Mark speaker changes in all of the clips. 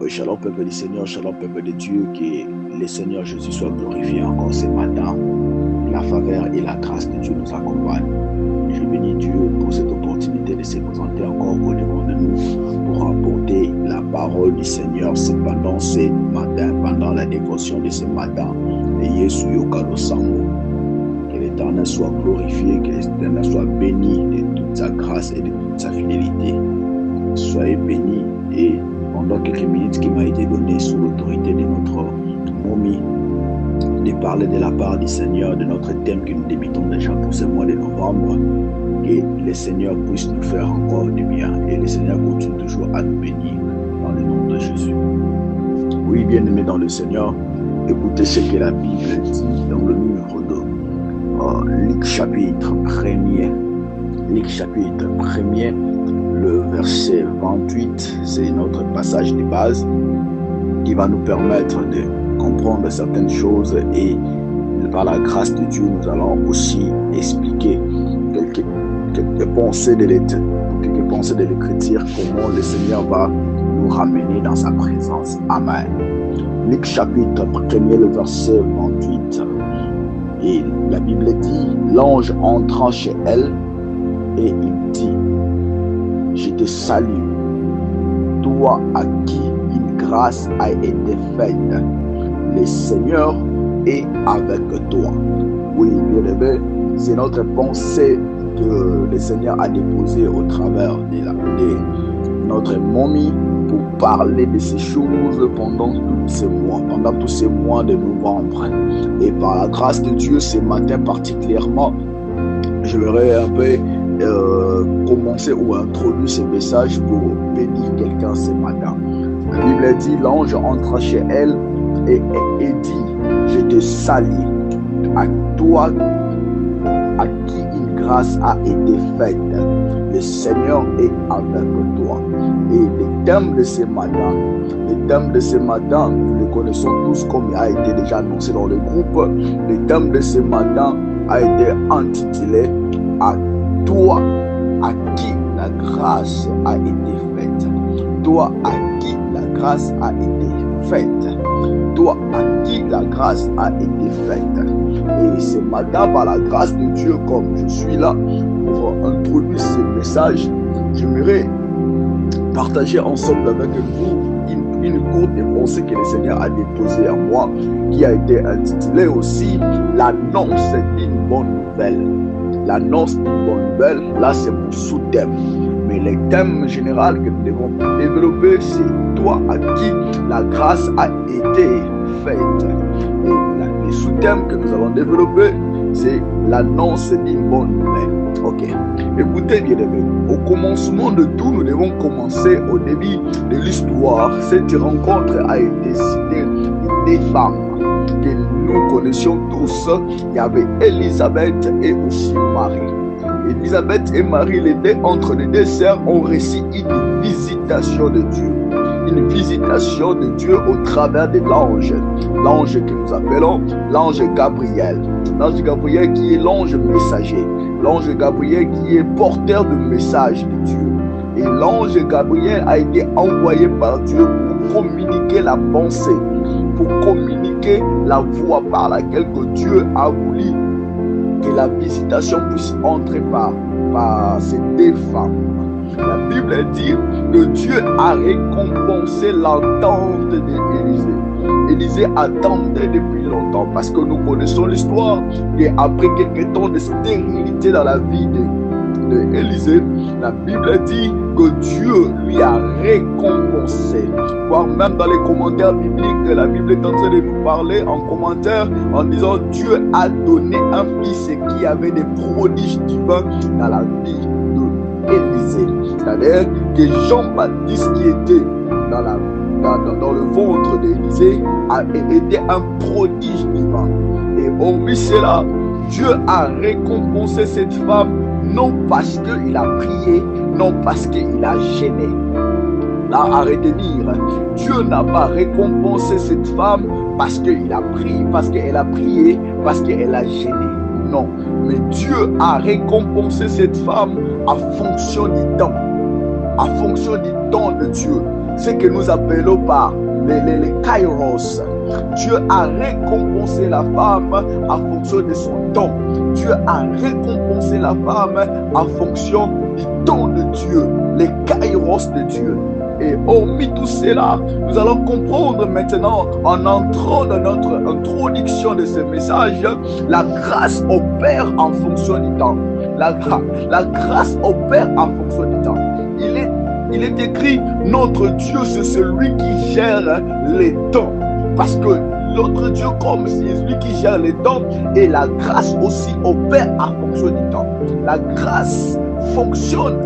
Speaker 1: Shalom peuple du Seigneur, shalom peuple de Dieu, que le Seigneur Jésus soit glorifié encore ce matin. La faveur et la grâce de Dieu nous accompagnent. Je bénis Dieu pour cette opportunité de se présenter encore au devant de nous pour apporter la parole du Seigneur pendant ce matin, pendant la dévotion de ce matin. Et Yesu Yokalo Sambo. Que l'Éternel soit glorifié, que l'Éternel soit béni de toute sa grâce et de toute sa fidélité. Soyez bénis et pendant quelques minutes qui m'a été donné sous l'autorité de notre momie, de parler de la part du Seigneur, de notre thème que nous débutons déjà pour ce mois de novembre, que le Seigneur puisse nous faire encore du bien et le Seigneur continue toujours à nous bénir dans le nom de Jésus. Oui, bien-aimés dans le Seigneur, écoutez ce que la Bible dit dans le livre de Luc chapitre 1er. Luc chapitre 1er, le verset 28, c'est notre passage de base qui va nous permettre de comprendre certaines choses et par la grâce de Dieu, nous allons aussi expliquer quelques pensées de l'Écriture, comment le Seigneur va nous ramener dans sa présence. Amen. Luc chapitre 1er, le verset 28. Et la Bible dit, l'ange entrant chez elle et il dit, je te salue, toi à qui une grâce a été faite. Le Seigneur est avec toi. Oui, bien aimé, c'est notre pensée que le Seigneur a déposée au travers de notre momie pour parler de ces choses pendant tous ces mois de novembre. Et par la grâce de Dieu, ce matin particulièrement, je verrai un peu commencer ou introduire ce message pour bénir quelqu'un ce matin. La Bible dit, l'ange entra chez elle et dit, je te salue, à toi à qui une grâce a été faite. Le Seigneur est avec toi. Et le thème de ce matin, nous le connaissons tous comme il a été déjà annoncé dans le groupe. Le thème de ce matin a été intitulé à toi à qui la grâce a été faite. Toi à qui la grâce a été faite. Toi à qui la grâce a été faite. Et ce matin, par la grâce de Dieu, comme je suis là pour introduire ce message, j'aimerais partager ensemble avec vous une courte pensée que le Seigneur a déposée à moi, qui a été intitulée aussi l'annonce d'une bonne nouvelle. L'annonce d'une bonne nouvelle, là c'est mon sous-thème. Mais le thème général que nous devons développer, c'est toi à qui la grâce a été faite. Et le sous-thème que nous allons développer, c'est l'annonce d'une bonne nouvelle. Ok, écoutez bien aimé, au commencement de tout, nous devons commencer au début de l'histoire. Cette rencontre a été citée des femmes que nous connaissions tous. Il y avait Élisabeth et aussi Marie. Élisabeth et Marie, entre les deux sœurs, ont reçu une visitation de Dieu. Une visitation de Dieu au travers de l'ange. L'ange que nous appelons l'ange Gabriel. L'ange Gabriel qui est l'ange messager. L'ange Gabriel qui est porteur de message de Dieu. Et l'ange Gabriel a été envoyé par Dieu pour communiquer la pensée, pour communiquer la voie par laquelle que Dieu a voulu que la visitation puisse entrer par ces deux femmes. La Bible dit que Dieu a récompensé l'attente d'Élisée. Élisée attendait depuis longtemps parce que nous connaissons l'histoire qu'après quelques temps de stérilité dans la vie d'Élisée, la Bible dit que Dieu lui a récompensé. Voire même dans les commentaires bibliques, la Bible est en train de nous parler en commentaire en disant Dieu a donné un fils qui avait des prodiges divins dans la vie d'Élisée. C'est-à-dire que Jean-Baptiste qui était dans le ventre d'Élisée a été un prodige divin. Et hormis cela, Dieu a récompensé cette femme non parce qu'il a prié, non parce qu'il a gêné. Là, à retenir, Dieu n'a pas récompensé cette femme parce qu'il a prié, parce qu'elle a prié, parce qu'elle a gêné. Non, mais Dieu a récompensé cette femme en fonction du temps de Dieu. ce que nous appelons par les kairos. Dieu a récompensé la femme en fonction de son don. Dieu a récompensé la femme en fonction du don de Dieu, les kairos de Dieu. Et hormis tout cela, nous allons comprendre maintenant, en entrant dans notre introduction de ce message, la grâce opère en fonction du temps. La grâce opère en fonction du temps. Il est écrit, notre Dieu, c'est celui qui gère les temps. Parce que l'autre Dieu, comme c'est celui qui gère les temps, et la grâce aussi opère en fonction du temps. La grâce fonctionne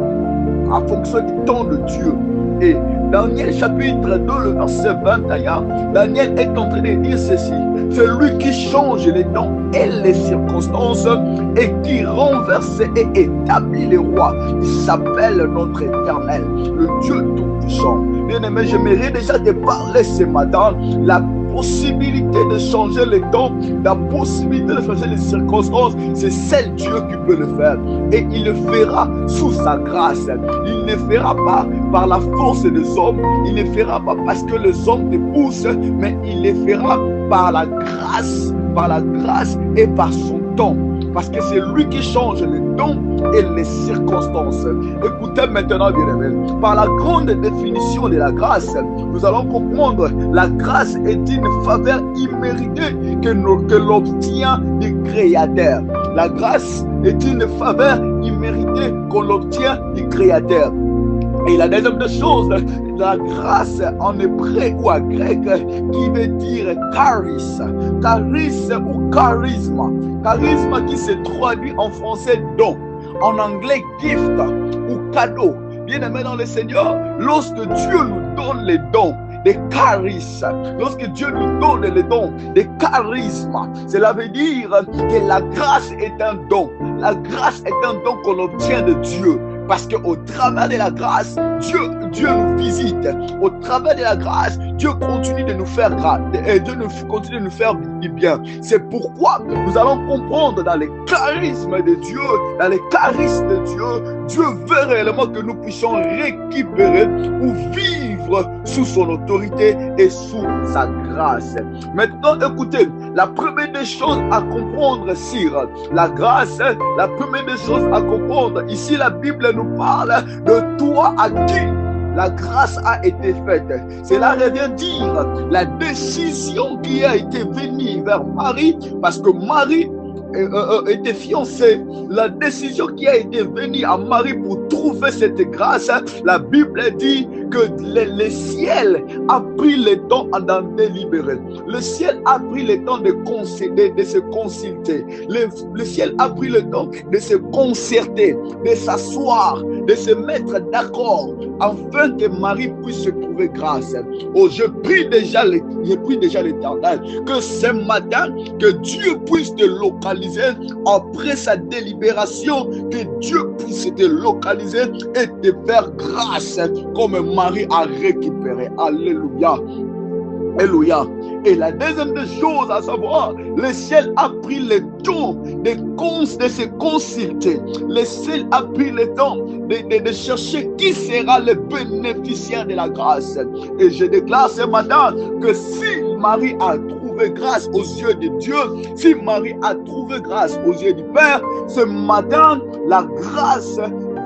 Speaker 1: en fonction du temps de Dieu. Et Daniel chapitre 2, le verset 21, Daniel est en train de dire ceci. Celui qui change les temps et les circonstances et qui renverse et établit les rois, il s'appelle notre Éternel, le Dieu tout-puissant. Bien-aimé, j'aimerais déjà te parler ce matin, la possibilité de changer les temps, la possibilité de changer les circonstances, c'est seul Dieu qui peut le faire. Et il le fera sous sa grâce. Il ne le fera pas par la force des hommes, il ne le fera pas parce que les hommes te poussent, mais il le fera par la grâce et par son temps. Parce que c'est lui qui change les temps et les circonstances. Écoutez maintenant, bien-aimés, par la grande définition de la grâce, nous allons comprendre la grâce est une faveur imméritée que l'obtient du Créateur. La grâce est une faveur imméritée qu'on obtient du Créateur. Et la deuxième des choses, la grâce en hébreu ou en grec, qui veut dire charis. Charis ou charisme. Charisme qui se traduit en français don. En anglais gift ou cadeau. Bien aimé dans le Seigneur, lorsque Dieu nous donne les dons, des charismes, lorsque Dieu nous donne les dons, des charismes, cela veut dire que la grâce est un don. La grâce est un don qu'on obtient de Dieu. Parce qu'au travers de la grâce, Dieu nous visite. Au travers de la grâce, Dieu continue de nous faire grâce. Dieu continue de nous faire du bien. C'est pourquoi nous allons comprendre dans les charismes de Dieu, dans les charismes de Dieu, Dieu veut réellement que nous puissions récupérer ou vivre sous son autorité et sous sa grâce. Maintenant, écoutez, la première des choses à comprendre sur la grâce, la première des choses à comprendre, ici la Bible nous parle de toi à qui la grâce a été faite. Cela revient dire la décision qui a été venue vers Marie, parce que Marie était fiancée. La décision qui a été venue à Marie pour trouver cette grâce, la Bible dit que le ciel a pris le temps d'en délibérer. Le ciel a pris le temps de se consulter. Le ciel a pris le temps de se concerter, de s'asseoir, de se mettre d'accord afin que Marie puisse se trouver grâce. Oh, je prie déjà l'Éternel que ce matin, que Dieu puisse te localiser après sa délibération, que Dieu puisse te localiser et te faire grâce comme Marie a récupéré. Alléluia. Alléluia. Et la deuxième des choses à savoir, le ciel a pris le temps de se consulter. Le ciel a pris le temps de chercher qui sera le bénéficiaire de la grâce. Et je déclare ce matin que si Marie a trouvé grâce aux yeux de Dieu, si Marie a trouvé grâce aux yeux du Père, ce matin, la grâce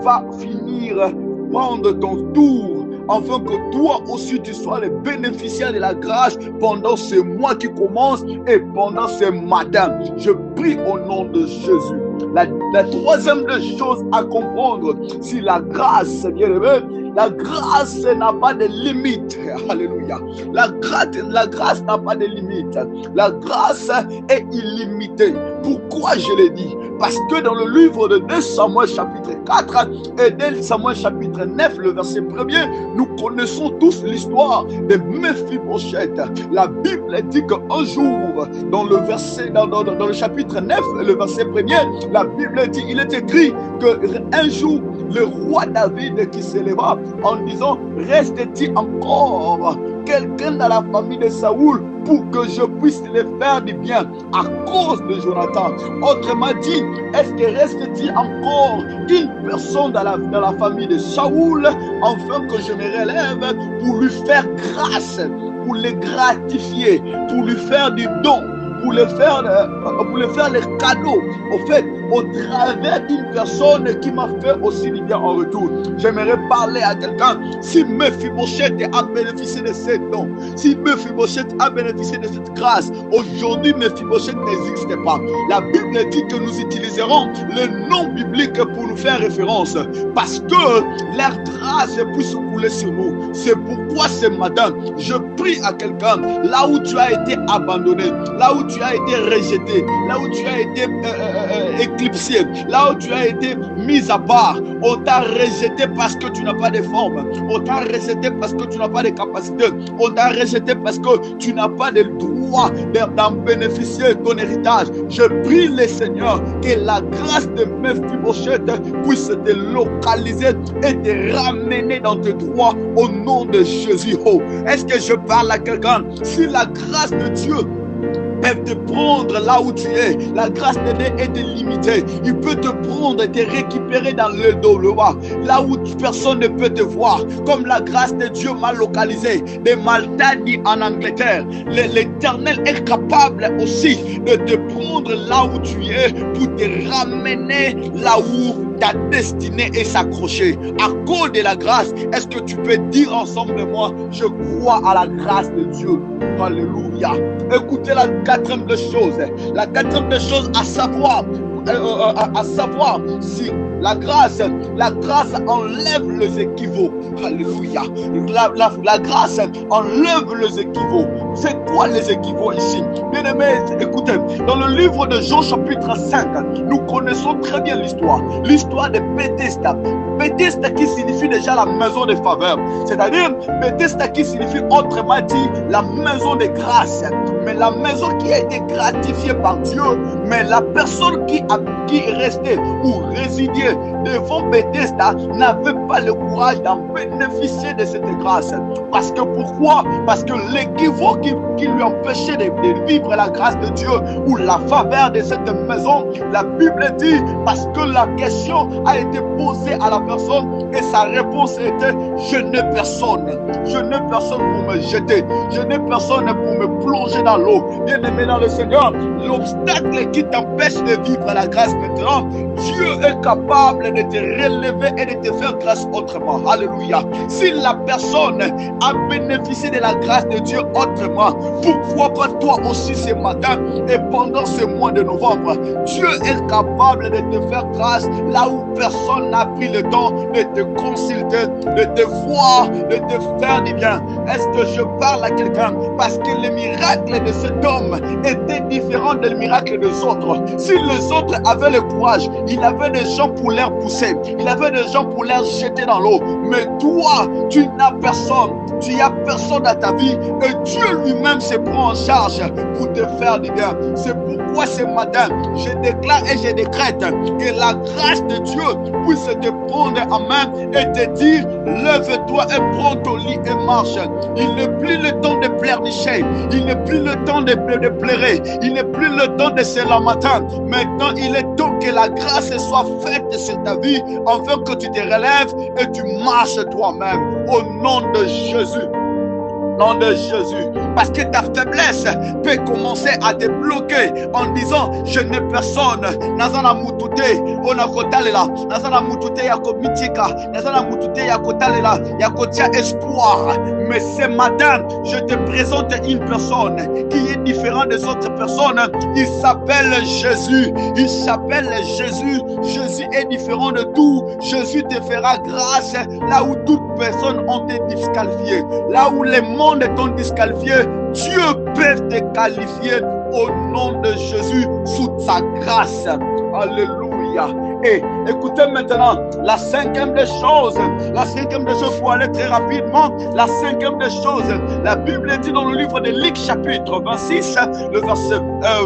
Speaker 1: va finir prendre ton tour, afin que toi aussi tu sois le bénéficiaire de la grâce pendant ce mois qui commence et pendant ce matin. Je prie au nom de Jésus. La troisième des choses à comprendre, si la grâce, bien aimé, la grâce n'a pas de limite. Alléluia. La grâce n'a pas de limite. La grâce est illimitée. Pourquoi je l'ai dit? Parce que dans le livre de 2 Samuel chapitre 4 et 2 Samuel chapitre 9, le verset 1er, nous connaissons tous l'histoire de Mephibosheth. La Bible dit qu'un jour, dans le chapitre 9, le verset 1er, la Bible dit, il est écrit qu'un jour, le roi David qui s'éleva en disant, reste-t-il encore quelqu'un dans la famille de Saoul pour que je puisse les faire du bien à cause de Jonathan. Autrement dit, est-ce qu'il reste-t-il encore une personne dans la famille de Saoul, afin que je me relève pour lui faire grâce, pour le gratifier, pour lui faire du don, pour lui faire les cadeaux, au fait, au travers d'une personne qui m'a fait aussi du bien en retour. J'aimerais parler à quelqu'un. Si Mephibosheth a bénéficié de ces dons, si Mephibosheth a bénéficié de cette grâce, aujourd'hui Mephibosheth n'existe pas. La Bible dit que nous utiliserons le nom biblique pour nous faire référence, parce que leur grâce puisse couler sur nous. C'est pourquoi ce matin, je prie à quelqu'un, là où tu as été abandonné, là où tu as été rejeté, là où tu as été éclipsé, là où tu as été mis à part, on t'a rejeté parce que tu n'as pas de forme, on t'a rejeté parce que tu n'as pas de capacité, on t'a rejeté parce que tu n'as pas de droit d'en bénéficier ton héritage. Je prie le Seigneur que la grâce de Mephibosheth puisse te localiser et te ramener dans tes droits au nom de Jésus. Oh, est-ce que je parle à quelqu'un? Si la grâce de Dieu peut te prendre là où tu es, la grâce de Dieu est limitée. Il peut te prendre et te récupérer dans le dos, le bas, là où personne ne peut te voir. Comme la grâce de Dieu m'a localisé de Malta dit en Angleterre. L'Éternel est capable aussi de te prendre là où tu es pour te ramener là où ta destinée est s'accrocher. À cause de la grâce, est-ce que tu peux dire ensemble de moi, je crois à la grâce de Dieu? Alléluia. Écoutez la quatrième des choses. La quatrième des choses à savoir si la grâce enlève les équivoques. Alléluia. La grâce enlève les équivoques. C'est quoi les équivoques ici? Bien aimés, écoutez, dans le livre de Jean chapitre 5, nous connaissons très bien l'histoire de Bethesda. Bethesda qui signifie déjà la maison de faveur. C'est-à-dire, Bethesda qui signifie autrement dit la maison de grâce. Mais la maison qui a été gratifiée par Dieu, mais la personne qui restait ou résidait devant Bethesda n'avait pas le courage d'en bénéficier de cette grâce. Parce que pourquoi? Parce que l'équivoque qui lui empêchait de vivre la grâce de Dieu ou la faveur de cette maison, la Bible dit, parce que la question a été posée à la personne et sa réponse était: je n'ai personne pour me jeter, je n'ai personne pour me plonger dans l'eau. Bien aimé dans le Seigneur, l'obstacle qui t'empêche de vivre la grâce maintenant, Dieu est capable de te relever et de te faire grâce autrement. Alléluia. Si la personne a bénéficié de la grâce de Dieu autrement, pourquoi pas toi aussi ce matin et pendant ce mois de novembre? Dieu est capable de te faire grâce là où personne n'a pris le temps de te consulter, de te voir, de te faire du bien. Est-ce que je parle à quelqu'un? Parce que le miracle de cet homme était différent des miracles des autres. Si les autres avaient le courage, il avait des gens pour les pousser, il avait des gens pour les jeter dans l'eau. Mais toi, tu n'as personne, tu n'as personne dans ta vie et Dieu lui-même se prend en charge pour te faire du bien. C'est pourquoi ce matin, je déclare et je décrète que la grâce de Dieu puisse te prendre en main et te dire: lève-toi et prends ton lit et marche. Il n'est plus le temps de pleurnicher, il n'est plus le temps de pleurer, il n'est plus le temps de se lamenter. Maintenant, il est temps que la grâce soit faite sur ta vie afin que tu te relèves et tu marches toi-même au nom de Jésus. Nom de Jésus. Parce que ta faiblesse peut commencer à te bloquer en disant: je n'ai personne. Nazana mutute ona kotalela, nazana mutute ya komitika, nazana mutute ya kotalela, ya kotia espoir. Mais ce matin, je te présente une personne qui est différente des autres personnes. Il s'appelle Jésus. Il s'appelle Jésus. Jésus est différent de tout. Jésus te fera grâce là où toutes personnes ont été disqualifiées, là où les mondes t'ont disqualifié. Dieu peut te qualifier au nom de Jésus sous sa grâce. Alléluia. Et Écoutez maintenant, la cinquième des choses pour aller très rapidement, la cinquième des choses, la Bible dit dans le livre de Luc chapitre 26, le verset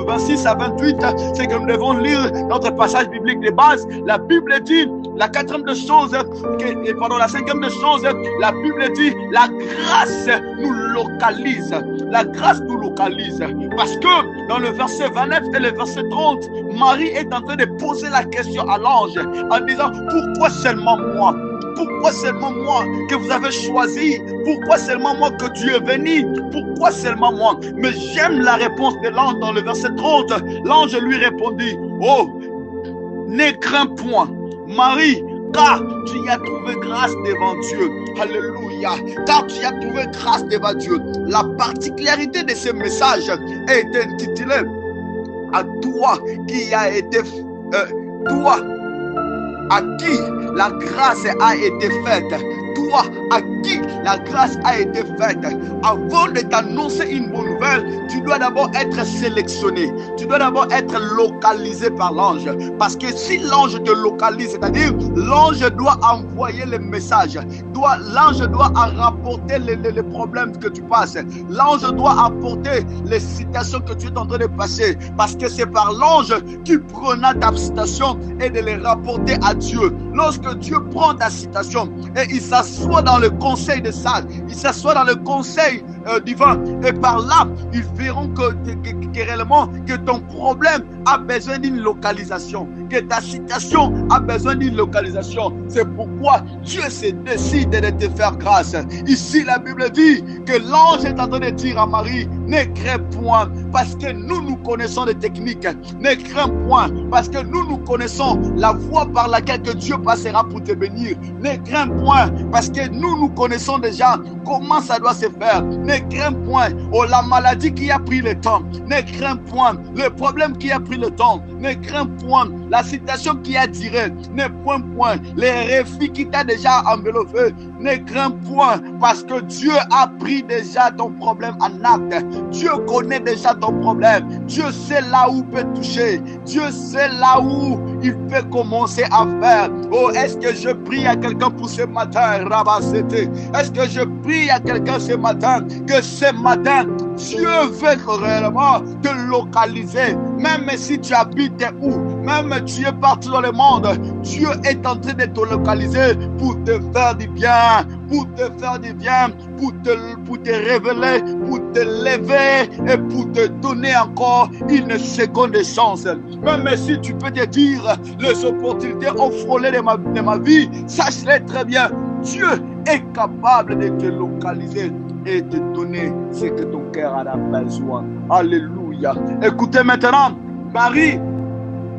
Speaker 1: 26 à 28, c'est que nous devons lire notre passage biblique de base. La Bible dit, la cinquième des choses, la Bible dit, la grâce nous localise. La grâce nous localise. Parce que dans le verset 29 et le verset 30, Marie est en train de poser la question à l'ange en disant, pourquoi seulement moi? Pourquoi seulement moi que vous avez choisi? Pourquoi seulement moi que Dieu est venu? Pourquoi seulement moi? Mais j'aime la réponse de l'ange dans le verset 30. L'ange lui répondit, oh, ne crains point, Marie, car tu y as trouvé grâce devant Dieu. Alléluia. Car tu y as trouvé grâce devant Dieu. La particularité de ce message est intitulé à toi qui a été toi à qui la grâce a été faite. Toi à qui la grâce a été faite. Avant de t'annoncer une bonne nouvelle, tu dois d'abord être sélectionné. Tu dois d'abord être localisé par l'ange. Parce que si l'ange te localise, c'est-à-dire l'ange doit envoyer le message. L'ange doit rapporter les problèmes que tu passes. L'ange doit apporter les situations que tu es en train de passer. Parce que c'est par l'ange qui prendra ta situation et de les rapporter à Dieu. Lorsque Dieu prend ta situation et il s'assoit dans le conseil de sages, il s'assoit dans le conseil divin, et par là ils verront que réellement que ton problème a besoin d'une localisation, que ta situation a besoin d'une localisation. C'est pourquoi Dieu se décide de te faire grâce. Ici la Bible dit que l'ange est en train de dire à Marie, ne crains point, parce que nous connaissons les techniques. Ne crains point, parce que nous connaissons la voie par laquelle que Dieu passera pour te bénir. Ne crains point, parce que nous connaissons déjà comment ça doit se faire. Ne crains point, oh la maladie qui a pris le temps. Ne crains point, le problème qui a pris le temps. Ne crains point, la situation qui a duré. Ne crains point, les refus qui t'a déjà enveloppé. Ne crains point, parce que Dieu a pris déjà ton problème en acte. Dieu connaît déjà ton problème. Dieu sait là où il peut toucher. Dieu sait là où il peut commencer à faire. Oh, est-ce que je prie à quelqu'un pour ce matin, Rabasete? Est-ce que je prie à quelqu'un ce matin, que ce matin, Dieu veut réellement te localiser. Même si tu habites où, même si tu es partout dans le monde, Dieu est en train de te localiser pour te faire du bien, pour te faire du bien, pour te révéler, pour te lever et pour te donner encore une seconde chance. Même si tu peux te dire, les opportunités ont frôlé de ma vie, sache-le très bien, Dieu est capable de te localiser et de te donner ce que ton cœur en a besoin. Alléluia. Écoutez maintenant, Marie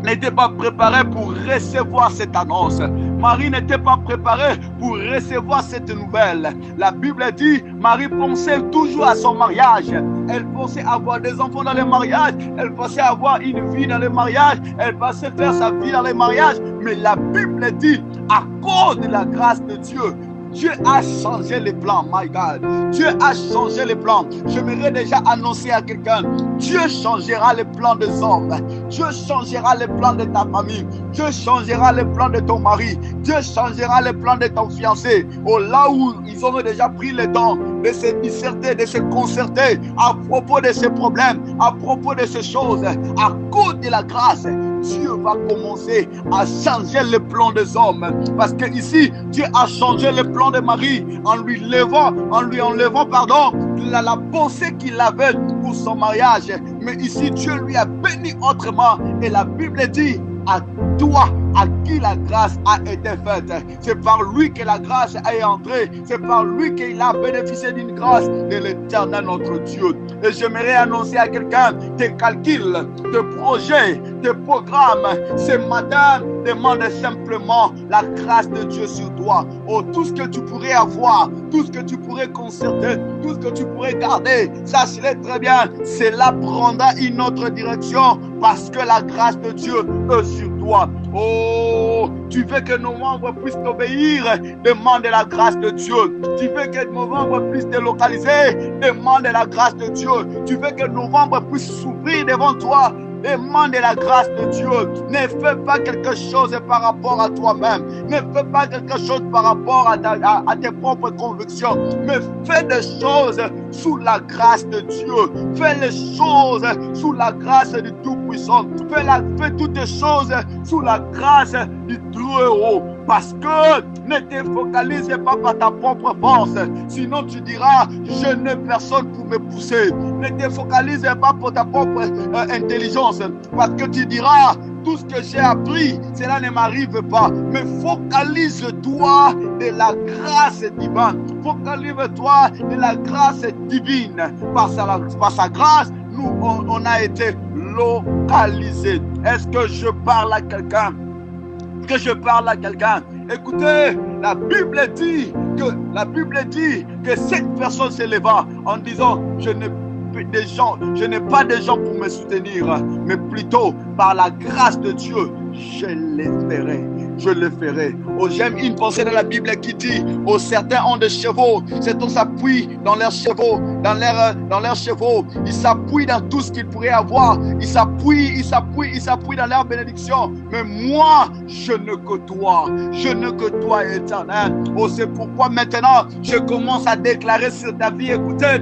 Speaker 1: n'était pas préparée pour recevoir cette annonce. Marie n'était pas préparée pour recevoir cette nouvelle. La Bible dit, Marie pensait toujours à son mariage. Elle pensait avoir des enfants dans le mariage. Elle pensait avoir une vie dans le mariage. Elle pensait faire sa vie dans le mariage. Mais la Bible dit, à cause de la grâce de Dieu, Dieu a changé les plans, my God. Dieu a changé les plans. J'aimerais déjà annoncer à quelqu'un, Dieu changera les plans des hommes. Dieu changera les plans de ta famille. Dieu changera les plans de ton mari. Dieu changera les plans de ton fiancé. Oh, là où ils ont déjà pris le temps de se disserter, de se concerter à propos de ces problèmes, à propos de ces choses, à cause de la grâce, Dieu va commencer à changer le plan des hommes. Parce que ici, Dieu a changé le plan de Marie en lui enlevant la pensée qu'il avait pour son mariage. Mais ici, Dieu lui a béni autrement. Et la Bible dit, à toi, à qui la grâce a été faite. C'est par lui que la grâce est entrée. C'est par lui qu'il a bénéficié d'une grâce de l'Éternel notre Dieu. Et j'aimerais annoncer à quelqu'un, tes calculs, tes projets, tes programmes, ce matin, demande simplement la grâce de Dieu sur toi. Oh, tout ce que tu pourrais avoir, tout ce que tu pourrais concerter, tout ce que tu pourrais garder, sache-le très bien, cela prendra une autre direction parce que la grâce de Dieu est sur toi. Oh, tu veux que nos membres puissent t'obéir, demande la grâce de Dieu. Tu veux que nos membres puissent te localiser, demande la grâce de Dieu. Tu veux que nos membres puissent s'ouvrir devant toi, demande la grâce de Dieu. Ne fais pas quelque chose par rapport à toi-même. Ne fais pas quelque chose par rapport à tes propres convictions. Mais fais des choses sous la grâce de Dieu. Fais les choses sous la grâce du Tout-Puissant. Fais toutes les choses sous la grâce du Très-Haut. Parce que ne te focalise pas par ta propre force. Sinon tu diras, je n'ai personne pour me pousser. Ne te focalise pas pour ta propre intelligence. Parce que tu diras, tout ce que j'ai appris, cela ne m'arrive pas. Mais focalise-toi de la grâce divine. Focalise-toi de la grâce divine. Par sa grâce, nous, on a été localisés. Est-ce que je parle à quelqu'un? Écoutez, la Bible dit que cette personne s'éleva en disant, je n'ai pas de gens pour me soutenir, mais plutôt par la grâce de Dieu, je le ferai. Oh, j'aime une pensée dans la Bible qui dit, oh, certains ont des chevaux, certains s'appuient dans leurs chevaux, dans leurs chevaux, ils s'appuient dans tout ce qu'ils pourraient avoir, ils s'appuient dans leur bénédiction. Mais moi, je ne que toi, éternel. Oh, c'est pourquoi maintenant, je commence à déclarer sur ta vie. Écoutez,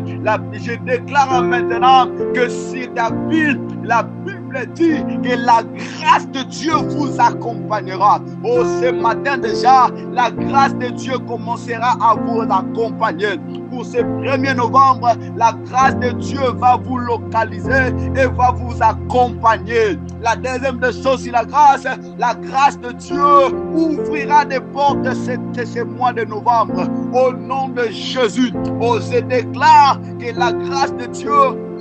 Speaker 1: je déclare maintenant que sur ta vie, la Bible dit que la grâce de Dieu vous accompagnera. Oh, ce matin déjà, la grâce de Dieu commencera à vous accompagner. Pour ce 1er novembre, la grâce de Dieu va vous localiser et va vous accompagner. La deuxième des choses, c'est la grâce de Dieu ouvrira des portes de ce mois de novembre. Au nom de Jésus, oh, je déclare que la grâce de Dieu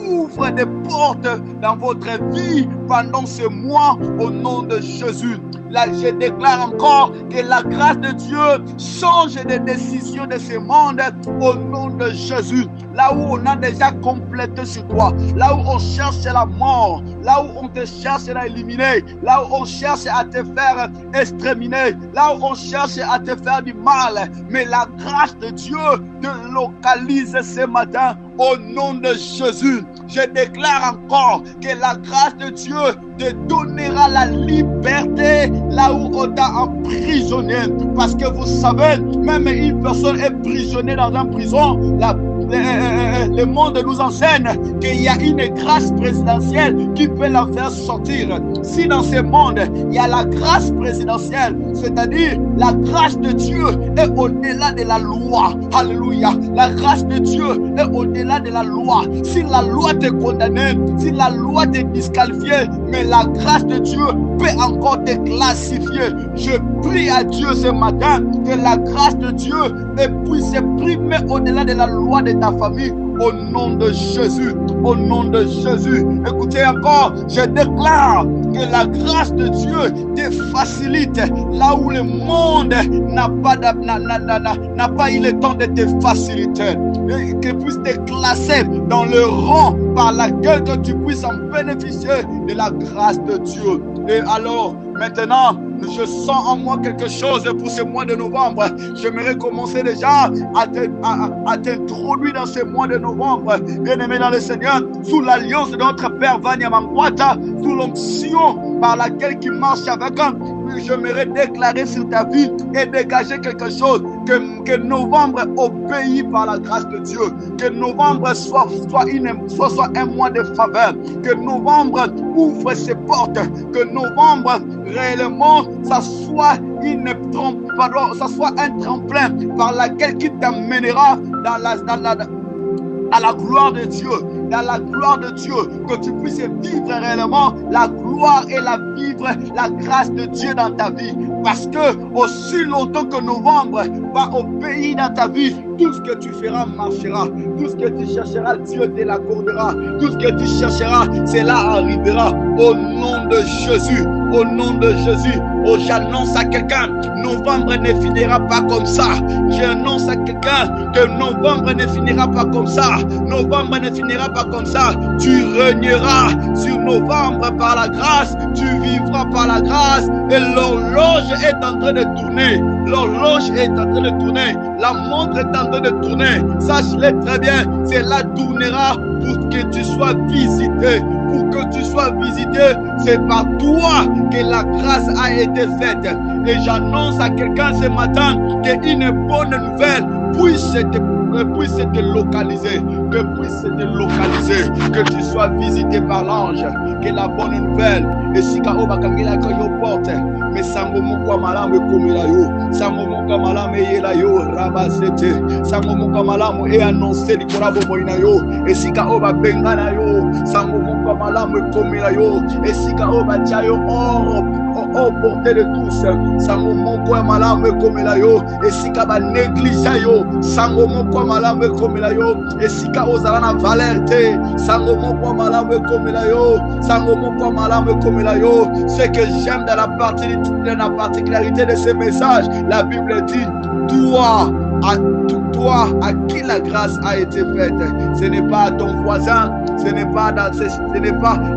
Speaker 1: ouvre des portes dans votre vie pendant ce mois au nom de Jésus. Là, je déclare encore que la grâce de Dieu change les décisions de ce monde au nom de Jésus. Là où on a déjà complété sur toi, là où on cherche la mort, là où on te cherche à éliminer, là où on cherche à te faire exterminer, là où on cherche à te faire du mal. Mais la grâce de Dieu te localise ce matin au nom de Jésus. Je déclare encore que la grâce de Dieu te donnera la liberté là où on t'a emprisonné. Parce que vous savez, même une personne est prisonnière dans une prison, le monde nous enseigne qu'il y a une grâce présidentielle qui peut la faire sortir. Si dans ce monde, il y a la grâce présidentielle, c'est-à-dire la grâce de Dieu est au-delà de la loi. Alléluia. La grâce de Dieu est au-delà de la loi. Si la loi te condamne, si la loi te disqualifie, mais la grâce de Dieu peut encore te classifier. Je prie à Dieu ce matin que la grâce de Dieu puisse primer au-delà de la loi de ta famille. Au nom de Jésus, au nom de Jésus. Écoutez encore, je déclare que la grâce de Dieu te facilite là où le monde n'a pas eu le temps de te faciliter. Et que puisse te classer dans le rang par laquelle que tu puisses en bénéficier de la grâce de Dieu. Et alors, maintenant, je sens en moi quelque chose pour ce mois de novembre. J'aimerais commencer déjà à t'introduire dans ce mois de novembre. Bien-aimé dans le Seigneur, sous l'alliance de notre Père Vania Mangwata, sous l'onction par laquelle il marche avec un, j'aimerais déclarer sur ta vie et dégager quelque chose. Que novembre obéit par la grâce de Dieu. Que novembre soit un mois de faveur. Que novembre ouvre ses portes. Que novembre réellement ça soit un tremplin par laquelle qui t'amènera à la gloire de Dieu. Dans la gloire de Dieu, que tu puisses vivre réellement la gloire et la grâce de Dieu dans ta vie. Parce que aussi longtemps que novembre va obéir dans ta vie, tout ce que tu feras marchera. Tout ce que tu chercheras, Dieu te l'accordera. Tout ce que tu chercheras, cela arrivera. Au nom de Jésus, au nom de Jésus. Oh, j'annonce à quelqu'un, novembre ne finira pas comme ça. J'annonce à quelqu'un que novembre ne finira pas comme ça. Novembre ne finira pas comme ça. Tu régneras sur novembre par la grâce. Tu vivras par la grâce. Et l'horloge est en train de tourner. L'horloge est en train de tourner. La montre est en train de tourner. Sache-le très bien. Cela tournera pour que tu sois visité. pour que tu sois visité. C'est par toi que la grâce a été faite. Et j'annonce à quelqu'un ce matin qu'une bonne nouvelle puisse te localiser, que tu sois visité par l'ange, que la bonne nouvelle, et si kao bakangela ko yo porte, mais sango moko malamu komela yo, sango moko malamu yela yo, rabasete, sango moko malamu e annoncer likora bomoina yo, et si kao ba bengana yo, sango moko malamu komela yo, et si kao ba chayo au portée de tous, sango moko malamu komela yo, et si ka ba néglige yo, sango moko malamu komela yo, et si ka ozala na valeur te, sango moko malamu komela yo, sango moko malamu komela yo. Ce que j'aime dans la particularité de ce message, la Bible dit toi à qui la grâce a été faite. Ce n'est pas à ton voisin, ce n'est pas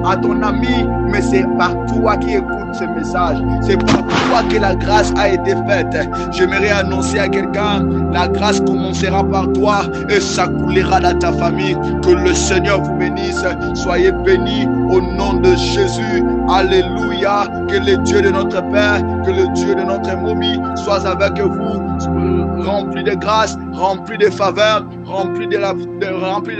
Speaker 1: à ton ami, mais c'est par toi qui écoute ce message. C'est par toi que la grâce a été faite. J'aimerais annoncer à quelqu'un, la grâce commencera par toi et ça coulera dans ta famille. Que le Seigneur vous bénisse. Soyez bénis au nom de Jésus. Alléluia. Que le Dieu de notre Père, que le Dieu de notre momie soit avec vous, rempli de grâce, rempli de faveur, rempli de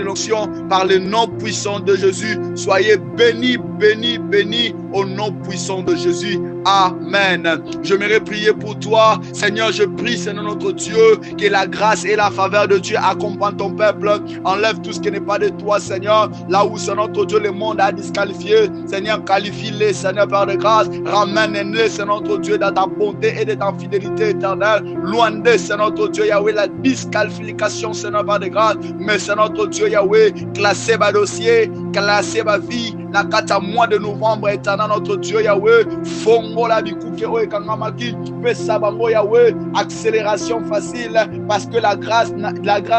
Speaker 1: l'onction par le nom puissant de Jésus. Soyez bénis, bénis, bénis au nom puissant de Jésus. Amen. J'aimerais prier pour toi. Seigneur, je prie, Seigneur notre Dieu, que la grâce et la faveur de Dieu accompagnent ton peuple. Enlève tout ce qui n'est pas de toi, Seigneur. Là où, Seigneur notre Dieu, le monde a disqualifié. Seigneur, qualifie-les, Seigneur, par de grâce. Ramène-les, Seigneur notre Dieu, dans ta bonté et de ta fidélité éternelle. Loin de, Seigneur notre Dieu, Yahweh, la disqualification, Seigneur, par de grâce. Mais, Seigneur notre Dieu, Yahweh, classer ma dossier, classer ma vie. La 4 mois de novembre, éternel notre Dieu, Yahweh, Fongo la bikuke o ekangamaki, pesabango Yahweh, accélération facile, parce que la grâce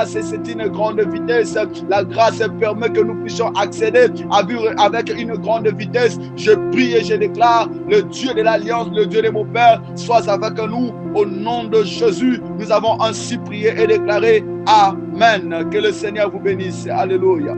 Speaker 1: c'est une grande vitesse. La grâce permet que nous puissions accéder à vivre avec une grande vitesse. Je prie et je déclare, le Dieu de l'Alliance, le Dieu de mon Père, soit avec nous au nom de Jésus. Nous avons ainsi prié et déclaré Amen. Que le Seigneur vous bénisse. Alléluia.